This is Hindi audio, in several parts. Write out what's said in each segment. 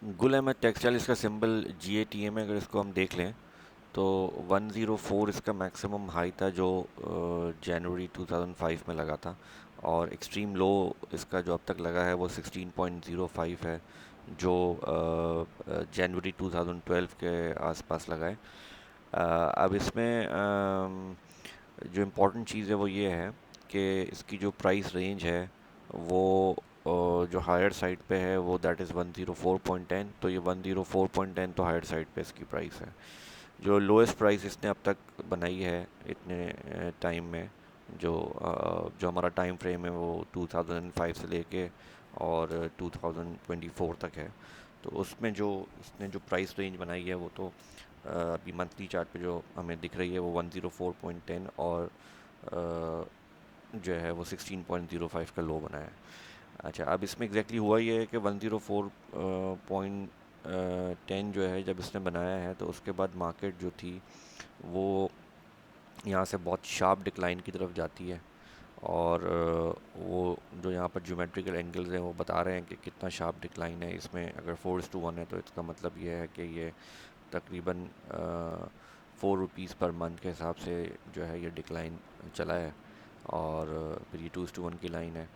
गुल अहमद टेक्सटाइल इसका सिंबल GATM है। अगर इसको हम देख लें तो 104 इसका मैक्सिमम हाई था जो जनवरी 2005 में लगा था। और एक्सट्रीम लो इसका जो अब तक लगा है वो 16.05 है, जो जनवरी 2012 के आसपास लगा है। अब इसमें जो इम्पोर्टेंट चीज़ है वो ये है कि इसकी जो प्राइस रेंज है वो जो हायर साइड पे है वो दैट इज़ 104.10। तो ये 104.10 तो हायर साइड पे इसकी प्राइस है। जो लोएस्ट प्राइस इसने अब तक बनाई है इतने टाइम में, जो हमारा टाइम फ्रेम है वो 2005 से लेके और 2024 तक है। तो उसमें जो इसने जो प्राइस रेंज बनाई है वो तो अभी मंथली चार्ट पे जो हमें दिख रही है वो 104.10 और जो है वो 16.05 का लो बना है। अच्छा, अब इसमें एग्जैक्टली हुआ ये है कि 104.10 जो है जब इसने बनाया है तो उसके बाद मार्केट जो थी वो यहाँ से बहुत शार्प डिक्लाइन की तरफ जाती है। और वो जो यहाँ पर ज्योमेट्रिकल एंगल्स हैं वो बता रहे हैं कि कितना शार्प डिक्लाइन है इसमें। अगर 4:1 है तो इसका मतलब ये है कि ये तकरीबन 4 रुपीज़ पर मंथ के हिसाब से जो है ये डिक्लाइन चला है। और फिर ये 2:1 की लाइन है।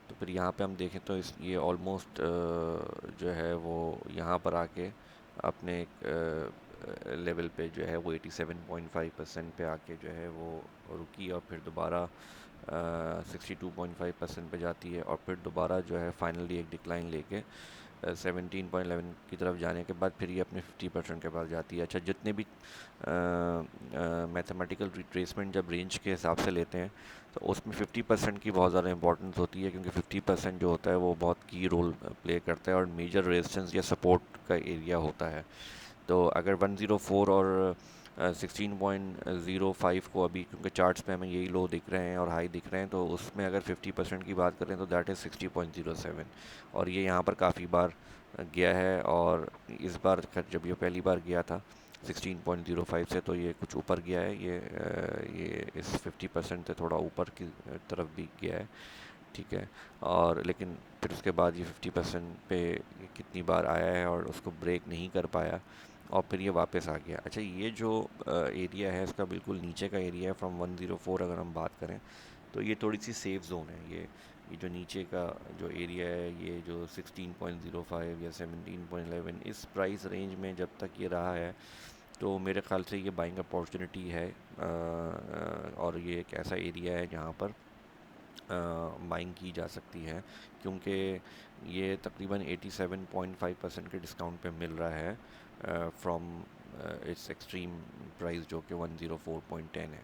तो फिर यहाँ पे हम देखें तो इस ये ऑलमोस्ट जो है वो यहाँ पर आके अपने लेवल पे जो है वो 87.5% पे आके जो है वो रुकी और फिर दोबारा 62.5% पे जाती है और फिर दोबारा जो है फाइनली एक डिक्लाइन लेके 17.11 की तरफ जाने के बाद फिर ये अपने 50% के पास जाती है। अच्छा, जितने भी मैथमेटिकल रिट्रेसमेंट जब रेंज के हिसाब से लेते हैं तो उसमें 50% की बहुत ज़्यादा इंपॉर्टेंस होती है, क्योंकि 50% जो होता है वो बहुत की रोल प्ले करता है और मेजर रेजिस्टेंस या सपोर्ट का एरिया होता है। तो अगर 104 और 16.05 को अभी, क्योंकि चार्ट्स पे हमें यही लो दिख रहे हैं और हाई दिख रहे हैं, तो उसमें अगर 50% की बात करें तो दैट इज़ 60.07। और ये यहाँ पर काफ़ी बार गया है और इस बार जब ये पहली बार गया था 16.05 से तो ये कुछ ऊपर गया है। ये इस 50% से थोड़ा ऊपर की तरफ भी गया है। ठीक है। और लेकिन फिर उसके बाद ये 50% पे कितनी बार आया है और उसको ब्रेक नहीं कर पाया और फिर ये वापस आ गया। अच्छा, ये जो एरिया है इसका बिल्कुल नीचे का एरिया है फ्रॉम 104। अगर हम बात करें तो ये थोड़ी सी सेफ जोन है। ये जो नीचे का जो एरिया है, ये जो 16.05 या 17.11 इस प्राइस रेंज में जब तक ये रहा है तो मेरे ख्याल से ये बाइंग अपॉर्चुनिटी है। और ये एक ऐसा एरिया है जहाँ पर बाइंग की जा सकती है, क्योंकि ये तकरीबन 87.5% के डिस्काउंट पे मिल रहा है फ्रॉम इट्स एक्सट्रीम प्राइस जो कि 104.10 है।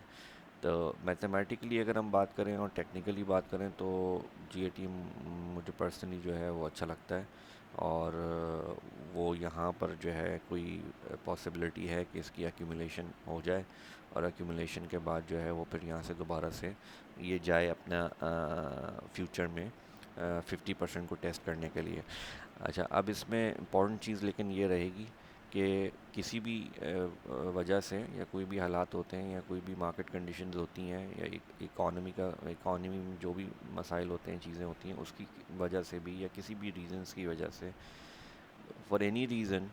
तो मैथमेटिकली अगर हम बात करें और टेक्निकली बात करें तो GATM मुझे पर्सनली जो है वो अच्छा लगता है। और वो यहाँ पर जो है कोई पॉसिबिलिटी है कि इसकी एक्यूमुलेशन हो जाए और एक्यूमुलेशन के बाद जो है वो फिर यहाँ से दोबारा से ये जाए अपना फ्यूचर में 50% को टेस्ट करने के लिए। अच्छा, अब इसमें इम्पॉर्टेंट चीज़ लेकिन ये रहेगी कि किसी भी वजह से या कोई भी हालात होते हैं या कोई भी मार्केट कंडीशंस होती हैं या इकॉनमी में जो भी मसाइल होते हैं, चीज़ें होती हैं, उसकी वजह से भी या किसी भी रीज़न्स की वजह से, फॉर एनी रीज़न,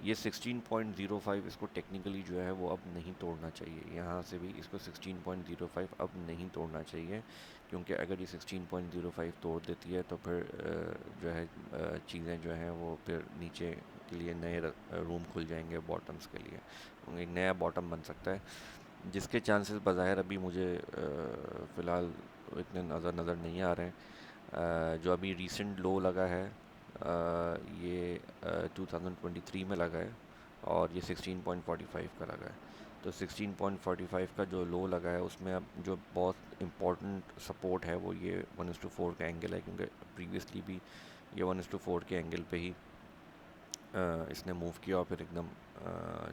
ये 16.05 इसको टेक्निकली जो है वो अब नहीं तोड़ना चाहिए। यहाँ से भी इसको 16.05 अब नहीं तोड़ना चाहिए, क्योंकि अगर ये 16.05 तोड़ देती है तो फिर जो है चीज़ें जो हैं वो फिर नीचे के लिए नए रूम खुल जाएंगे बॉटम्स के लिए। एक नया बॉटम बन सकता है जिसके चांसेस बज़ाहिर अभी मुझे फ़िलहाल इतने नज़र नहीं आ रहे हैं। जो अभी रीसेंट लो लगा है ये 2023 में लगा है और ये 16.45 का लगा है। तो 16.45 का जो लो लगा है उसमें अब जो बहुत इम्पोर्टेंट सपोर्ट है वो ये 1:4 का एंगल है, क्योंकि प्रीवियसली भी ये 1:4 के एंगल पे ही इसने मूव किया और फिर एकदम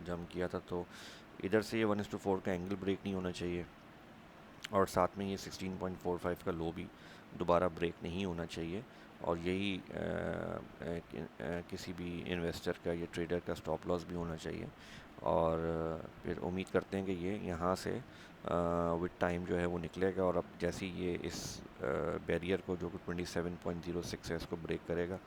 जम किया था। तो इधर से ये 1:4 का एंगल ब्रेक नहीं होना चाहिए और साथ में ये 16.45 का लो भी दोबारा ब्रेक नहीं होना चाहिए। और यही किसी भी इन्वेस्टर का या ट्रेडर का स्टॉप लॉस भी होना चाहिए। और फिर उम्मीद करते हैं कि ये यहाँ से विद टाइम जो है वो निकलेगा और अब जैसे ही ये इस बैरियर को जो कि 27.06 है इसको ब्रेक करेगा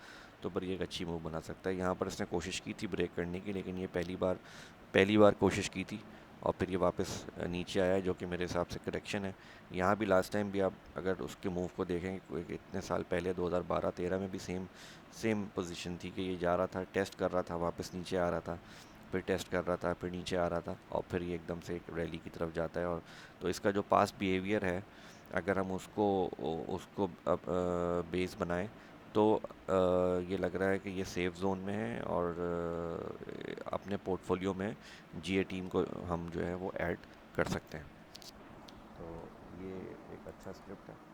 तो पर ये एक अच्छी मूव बना सकता है। यहाँ पर इसने कोशिश की थी ब्रेक करने की, लेकिन ये पहली बार कोशिश की थी और फिर ये वापस नीचे आया है, जो कि मेरे हिसाब से करेक्शन है। यहाँ भी लास्ट टाइम भी आप अगर उसके मूव को देखें, इतने साल पहले 2012-13 में भी सेम सेम पोजीशन थी कि ये जा रहा था, टेस्ट कर रहा था, वापस नीचे आ रहा था, फिर टेस्ट कर रहा था, फिर नीचे आ रहा था, और फिर ये एकदम से एक रैली की तरफ जाता है। और तो इसका जो पास्ट बिहेवियर है, अगर हम उसको उसको बेस बनाएं, तो ये लग रहा है कि ये सेफ जोन में है, और अपने पोर्टफोलियो में जीए टीम को हम जो है वो ऐड कर सकते हैं। तो ये एक अच्छा स्क्रिप्ट है।